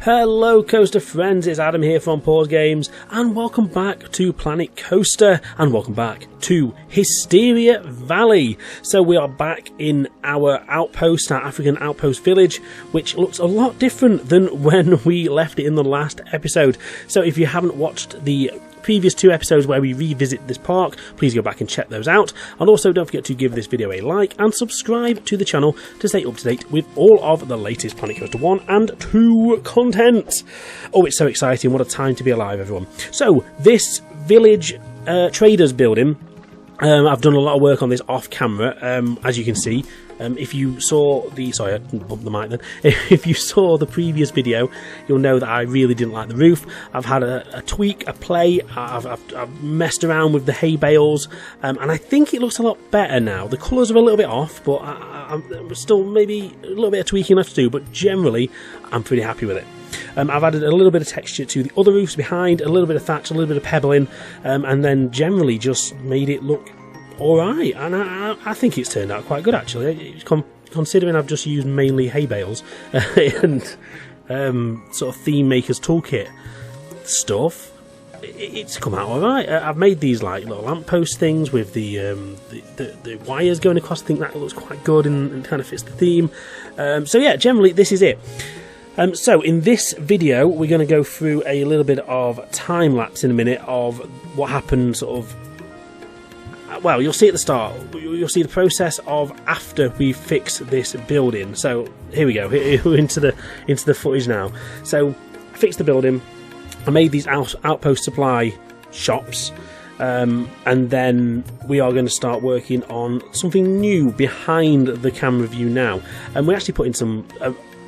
Hello Coaster friends, it's Adam here from Pause Games, and welcome back to Planet Coaster, and welcome back to Hysteria Valley. So we are back in our outpost, our African outpost village, which looks a lot different than when we left it in the last episode. So if you haven't watched the previous two episodes where we revisit this park, please go back and check those out, and also don't forget to give this video a like and subscribe to the channel to stay up to date with all of the latest Planet Coaster 1 and 2 content. Oh, it's so exciting, what a time to be alive, everyone. So this village traders building, I've done a lot of work on this off camera, as you can see. If you saw the, sorry I didn't bump the mic then, if you saw the previous video, you'll know that I really didn't like the roof. I've had a tweak, a play, I've messed around with the hay bales, and I think it looks a lot better now. The colours are a little bit off, but I'm still maybe a little bit of tweaking left to do, but generally I'm pretty happy with it. I've added a little bit of texture to the other roofs behind, a little bit of thatch, a little bit of pebbling, and then generally just made it look alright, and I think it's turned out quite good actually, considering I've just used mainly hay bales and sort of theme maker's toolkit stuff. It's come out alright. I've made these like little lamppost things with the wires going across. I think that looks quite good and kind of fits the theme. So yeah, generally this is it. So in this video we're going to go through a little bit of time lapse in a minute of what happened sort of. Well, you'll see at the start, you'll see the process of after we fix this building. So here we go, we're into the footage now. So I fixed the building, I made these outpost supply shops, and then we are going to start working on something new behind the camera view now. And we're actually putting some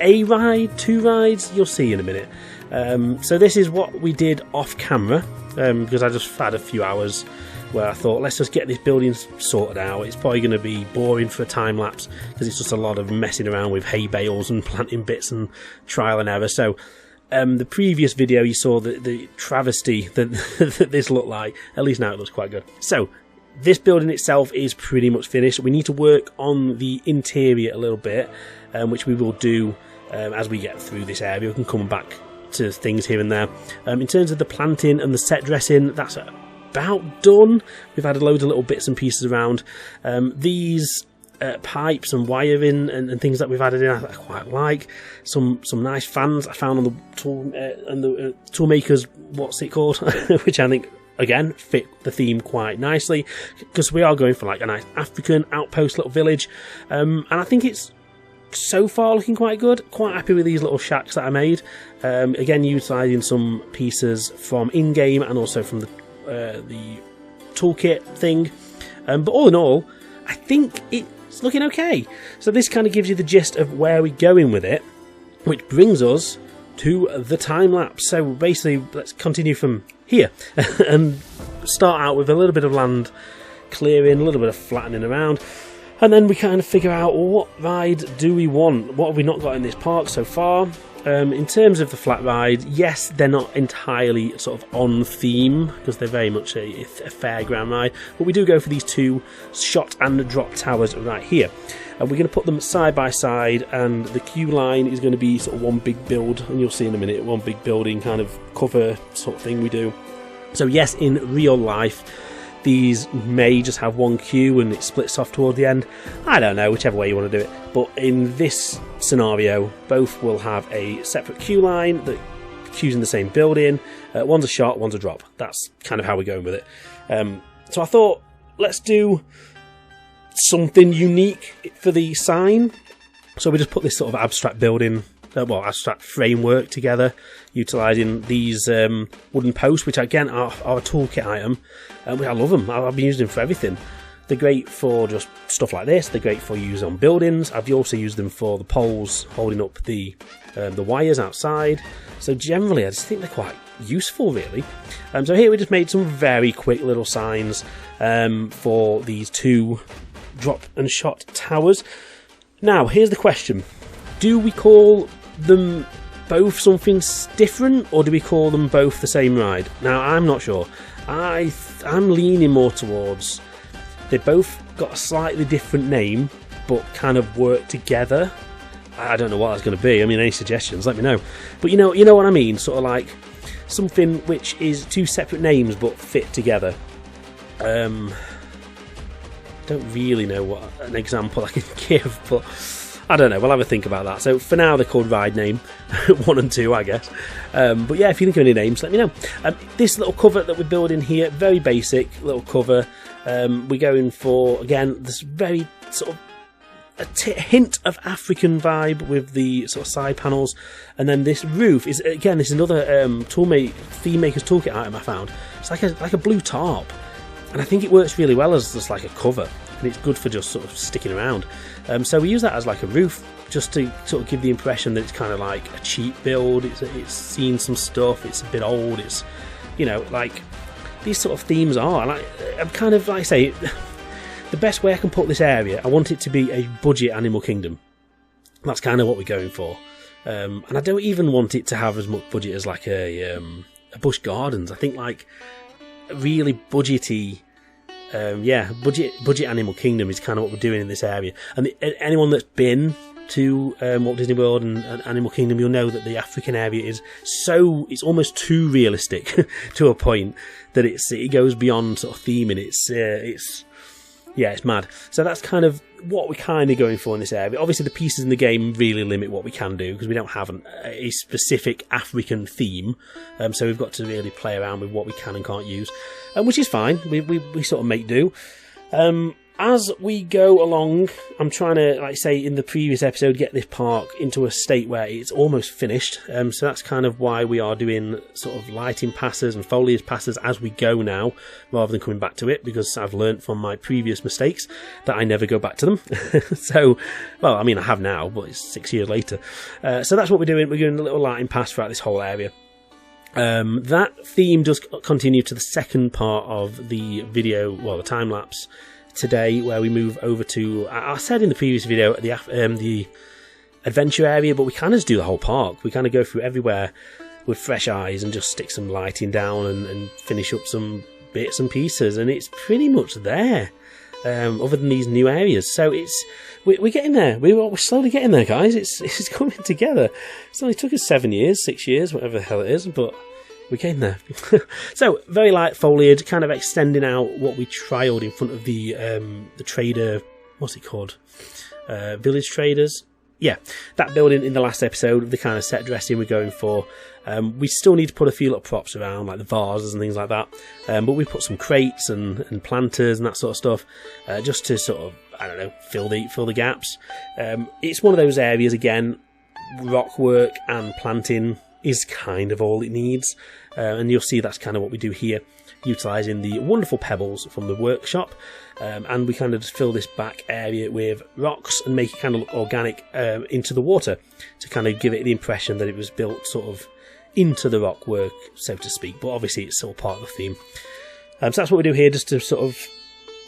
a ride, 2 rides, you'll see in a minute. So this is what we did off camera, because I just had a few hours where I thought, let's just get this building sorted out. It's probably going to be boring for a time lapse because it's just a lot of messing around with hay bales and planting bits and trial and error. So the previous video you saw the travesty that this looked like. At least now it looks quite good. So this building itself is pretty much finished. We need to work on the interior a little bit, which we will do as we get through this area. We can come back to things here and there. In terms of the planting and the set dressing, that's about done. We've added loads of little bits and pieces around. These pipes and wiring and things that we've added in, I quite like. Some nice fans I found on the toolmaker's, what's it called, which I think again fit the theme quite nicely, because we are going for like a nice African outpost little village, and I think it's so far looking quite good. Quite happy with these little shacks that I made, again utilising some pieces from in-game and also from the toolkit thing, but all in all I think it's looking okay. So this kind of gives you the gist of where we're going with it, which brings us to the time lapse. So basically let's continue from here and start out with a little bit of land clearing, a little bit of flattening around, and then we kind of figure out, well, what ride do we want? What have we not got in this park so far? In terms of the flat ride, yes, they're not entirely sort of on theme because they're very much a fairground ride, but we do go for these 2 shot and drop towers right here. And we're going to put them side by side, and the queue line is going to be sort of one big build, and you'll see in a minute, one big building kind of cover sort of thing we do. So yes, in real life, these may just have one queue and it splits off toward the end. I don't know, whichever way you want to do it. But in this scenario, both will have a separate queue line that queues in the same building. One's a shot, one's a drop. That's kind of how we're going with it. So I thought, let's do something unique for the sign. So we just put this sort of abstract building, abstract framework together, utilising these wooden posts, which again are a toolkit item, which I love them. I've been using them for everything. They're great for just stuff like this. They're great for use on buildings. I've also used them for the poles holding up the wires outside. So generally, I just think they're quite useful, really. So here we just made some very quick little signs for these 2 drop and shot towers. Now, here's the question: do we call them both something different, or do we call them both the same ride? Now, I'm not sure. I'm leaning more towards they both got a slightly different name but kind of work together. I don't know what that's going to be. I mean, any suggestions, let me know. But you know what I mean, sort of like something which is two separate names but fit together. Don't really know what an example I can give, but I don't know, we'll have a think about that. So for now they're called Ride Name 1 and 2, I guess. But yeah, if you think of any names, let me know. This little cover that we're building here, very basic little cover. We're going for, again, this very sort of a hint of African vibe with the sort of side panels, and then this roof is, again, this is another theme maker's toolkit item I found. It's like a blue tarp, and I think it works really well as just like a cover, and it's good for just sort of sticking around. So we use that as like a roof, just to sort of give the impression that it's kind of like a cheap build. It's seen some stuff, it's a bit old, it's, you know, like these sort of themes are, and I'm kind of, like I say, the best way I can put this area, I want it to be a budget Animal Kingdom. That's kind of what we're going for. And I don't even want it to have as much budget as like a Busch Gardens. I think like really budgety, budget Animal Kingdom is kind of what we're doing in this area. And anyone that's been to Walt Disney World and Animal Kingdom, you'll know that the African area is it's almost too realistic to a point that it goes beyond sort of theming. It's mad. So that's kind of what we're kind of going for in this area. Obviously the pieces in the game really limit what we can do, because we don't have a specific African theme, so we've got to really play around with what we can and can't use, which is fine. We sort of make do. As we go along, I'm trying to, like I say in the previous episode, get this park into a state where it's almost finished. So that's kind of why we are doing sort of lighting passes and foliage passes as we go now, rather than coming back to it, because I've learnt from my previous mistakes that I never go back to them. So, well, I mean, I have now, but it's 6 years later. So that's what we're doing. We're doing a little lighting pass throughout this whole area. That theme does continue to the second part of the video, well, the time lapse today, where we move over to, I said in the previous video, the adventure area, but we kind of just do the whole park. We kind of go through everywhere with fresh eyes and just stick some lighting down and finish up some bits and pieces, and it's pretty much there, other than these new areas. So we're getting there. We're slowly getting there, guys. It's coming together. It's only took us 7 years, 6 years, whatever the hell it is, but we're getting there. So, very light foliage, kind of extending out what we trialled in front of the trader, what's it called? Village Traders? Yeah, that building in the last episode, the kind of set dressing we're going for. We still need to put a few little props around, like the vases and things like that. But we put some crates and planters and that sort of stuff, just to sort of, I don't know, fill the gaps. It's one of those areas, again, rock work and planting is kind of all it needs, and you'll see that's kind of what we do here, utilising the wonderful pebbles from the workshop, and we kind of just fill this back area with rocks and make it kind of look organic into the water, to kind of give it the impression that it was built sort of into the rock work, so to speak, but obviously it's still part of the theme. So that's what we do here, just to sort of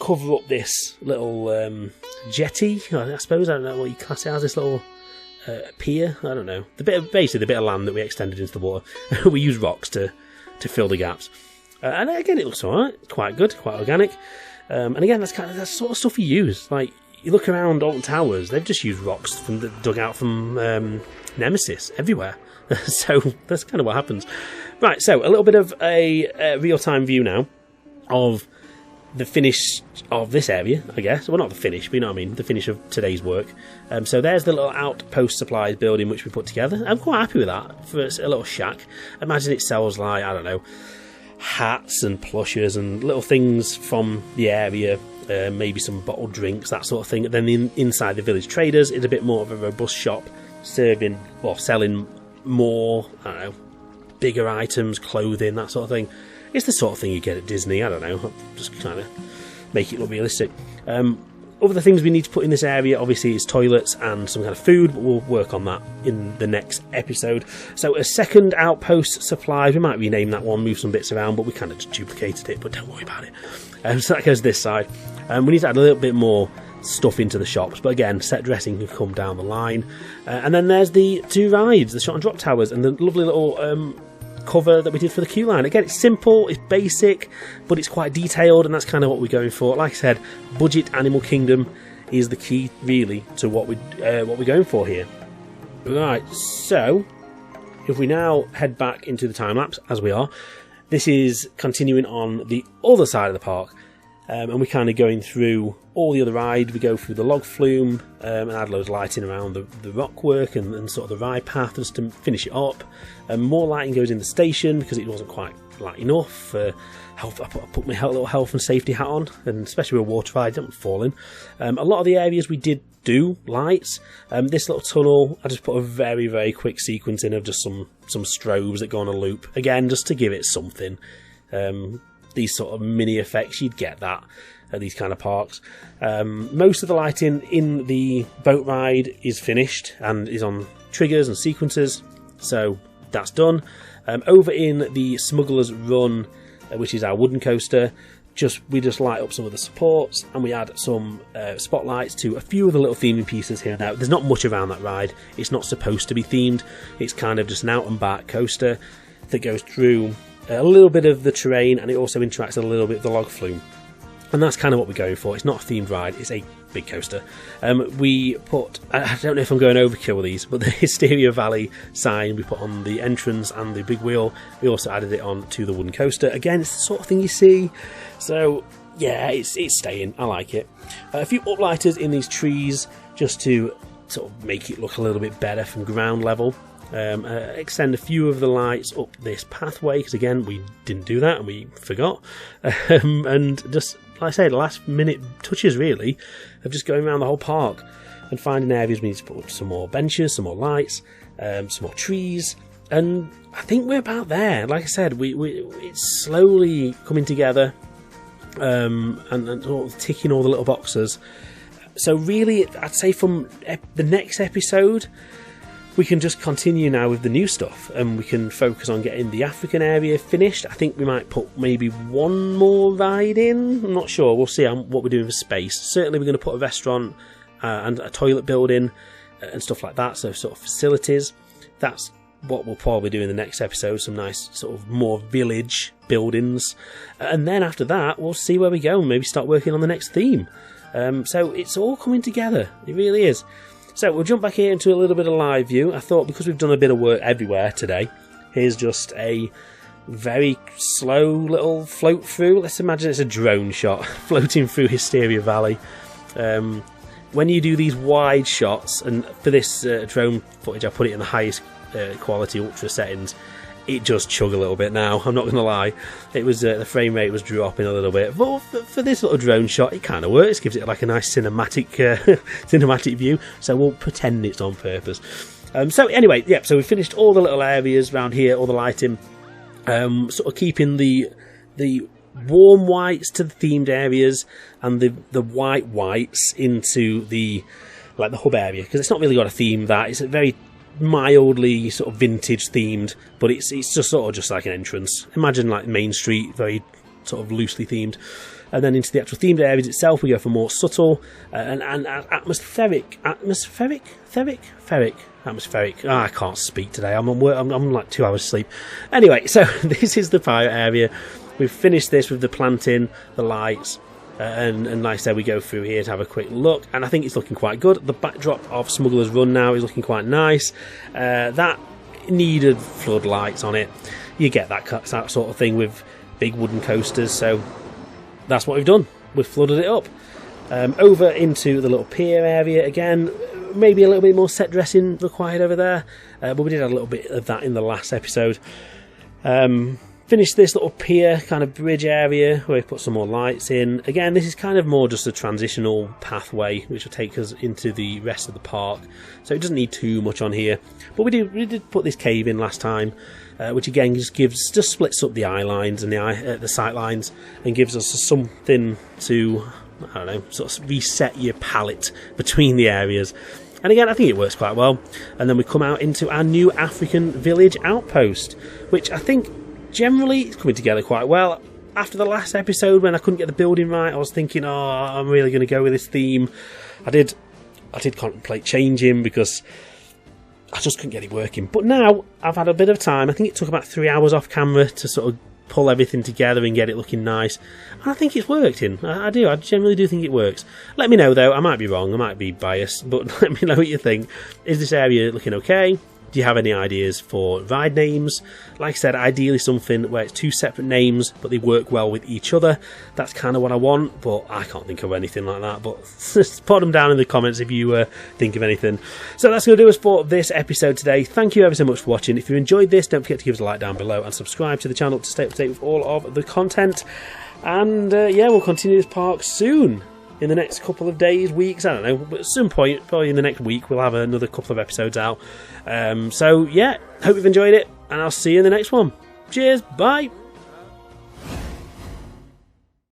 cover up this little jetty, I suppose. I don't know what you class it as, this little pier, I don't know, basically the bit of land that we extended into the water. We use rocks to fill the gaps, and again it looks alright, quite good, quite organic, and again that's sort of stuff we use. Like, you look around Alton Towers, they've just used rocks dug out from Nemesis everywhere. So that's kind of what happens. Right, so a little bit of a real-time view now of the finish of this area, I guess. Well, not the finish, but you know what I mean, the finish of today's work. So there's the little Outpost supplies building which we put together. I'm quite happy with that for a little shack. Imagine it sells, like, I don't know, hats and plushes and little things from the area, maybe some bottled drinks, that sort of thing. And then inside the Village Traders is a bit more of a robust shop, selling more, I don't know, bigger items, clothing, that sort of thing. It's the sort of thing you get at Disney, I don't know, just kind of make it look realistic. Other things we need to put in this area, obviously, is toilets and some kind of food, but we'll work on that in the next episode. So a second Outpost supplies, we might rename that one, move some bits around, but we kind of just duplicated it, but don't worry about it. So that goes this side. We need to add a little bit more stuff into the shops, but again, set dressing can come down the line. And then there's the two rides, the shot and drop towers, and the lovely little cover that we did for the queue line. Again, it's simple, it's basic, but it's quite detailed, and that's kind of what we're going for. Like I said, budget Animal Kingdom is the key, really, to what we're going for here. Right, so if we now head back into the time lapse, as we are, this is continuing on the other side of the park. And we're kind of going through all the other ride. We go through the log flume and add loads of lighting around the rock work and sort of the ride path just to finish it up. More lighting goes in the station because it wasn't quite light enough. I put my little health and safety hat on, and especially with a water ride, don't fall in. A lot of the areas we did do lights. This little tunnel, I just put a very, very quick sequence in of just some strobes that go on a loop. Again, just to give it something. These sort of mini effects, you'd get that at these kind of parks. Most of the lighting in the boat ride is finished and is on triggers and sequences, so that's done. Over in the Smuggler's Run, which is our wooden coaster, we just light up some of the supports and we add some spotlights to a few of the little theming pieces here. Now, there's not much around that ride. It's not supposed to be themed. It's kind of just an out and back coaster that goes through a little bit of the terrain, and it also interacts a little bit with the log flume, and that's kind of what we're going for. It's not a themed ride, it's a big coaster. We put, I don't know if I'm going overkill with these, but the Hysteria Valley sign we put on the entrance and the big wheel. We also added it on to the wooden coaster. Again, it's the sort of thing you see, so yeah, it's staying. I like it. A few uplighters in these trees just to sort of make it look a little bit better from ground level. Extend a few of the lights up this pathway, because again we didn't do that and we forgot. And just like I say, the last minute touches really of just going around the whole park and finding areas we need to put up some more benches, some more lights, some more trees, and I think we're about there. Like I said, it's slowly coming together, and sort of ticking all the little boxes. So really, I'd say from the next episode we can just continue now with the new stuff, and we can focus on getting the African area finished. I think we might put maybe one more ride in. I'm not sure. We'll see what we're doing for space. Certainly we're going to put a restaurant and a toilet building and stuff like that, so sort of facilities. That's what we'll probably do in the next episode, some nice sort of more village buildings. And then after that, we'll see where we go and maybe start working on the next theme. So it's all coming together. It really is. So we'll jump back here into a little bit of live view. I thought because we've done a bit of work everywhere today, here's just a very slow little float through. Let's imagine it's a drone shot floating through Hysteria Valley. When you do these wide shots, and for this drone footage I put it in the highest quality ultra settings, it just chug a little bit now, I'm not going to lie. It was the frame rate was dropping a little bit, but for this little drone shot it kind of works, gives it like a nice cinematic cinematic view, so we'll pretend it's on purpose. So anyway, yeah, so we finished all the little areas around here, all the lighting, sort of keeping the warm whites to the themed areas and the whites into the hub area, because it's not really got a theme. That it's a very mildly sort of vintage themed, but it's just sort of just like an entrance. Imagine like Main Street, very sort of loosely themed. And then into the actual themed areas itself, we go for more subtle and atmospheric. Oh, I can't speak today. I'm like 2 hours sleep. Anyway, so this is the pirate area. We've finished this with the planting, the lights, and like I said, we go through here to have a quick look, and I think it's looking quite good. The backdrop of Smuggler's Run now is looking quite nice. That needed floodlights on it. You get that sort of thing with big wooden coasters, so that's what we've done. We've flooded it up. Over into the little pier area again. Maybe a little bit more set dressing required over there, but we did have a little bit of that in the last episode. Finished this little pier kind of bridge area where we put some more lights in. Again, this is kind of more just a transitional pathway which will take us into the rest of the park, so it doesn't need too much on here. But we did put this cave in last time, which again just splits up the eye lines and the sight lines and gives us something to, I don't know, sort of reset your palette between the areas. And again, I think it works quite well. And then we come out into our new African village outpost, which I think generally it's coming together quite well. After the last episode when I couldn't get the building right, I was thinking, oh, I'm really going to go with this theme. I did contemplate changing because I just couldn't get it working. But now I've had a bit of time. I think it took about 3 hours off camera to sort of pull everything together and get it looking nice. And I think it's working. I do. I generally do think it works. Let me know though. I might be wrong. I might be biased. But let me know what you think. Is this area looking okay? Do you have any ideas for ride names? Like I said, ideally something where it's 2 separate names, but they work well with each other. That's kind of what I want, but I can't think of anything like that. But just put them down in the comments if you think of anything. So that's going to do us for this episode today. Thank you ever so much for watching. If you enjoyed this, don't forget to give us a like down below and subscribe to the channel to stay up to date with all of the content. And yeah, we'll continue this park soon. In the next couple of days, weeks, I don't know, but at some point, probably in the next week, we'll have another couple of episodes out. So yeah, hope you've enjoyed it, and I'll see you in the next one. Cheers, bye!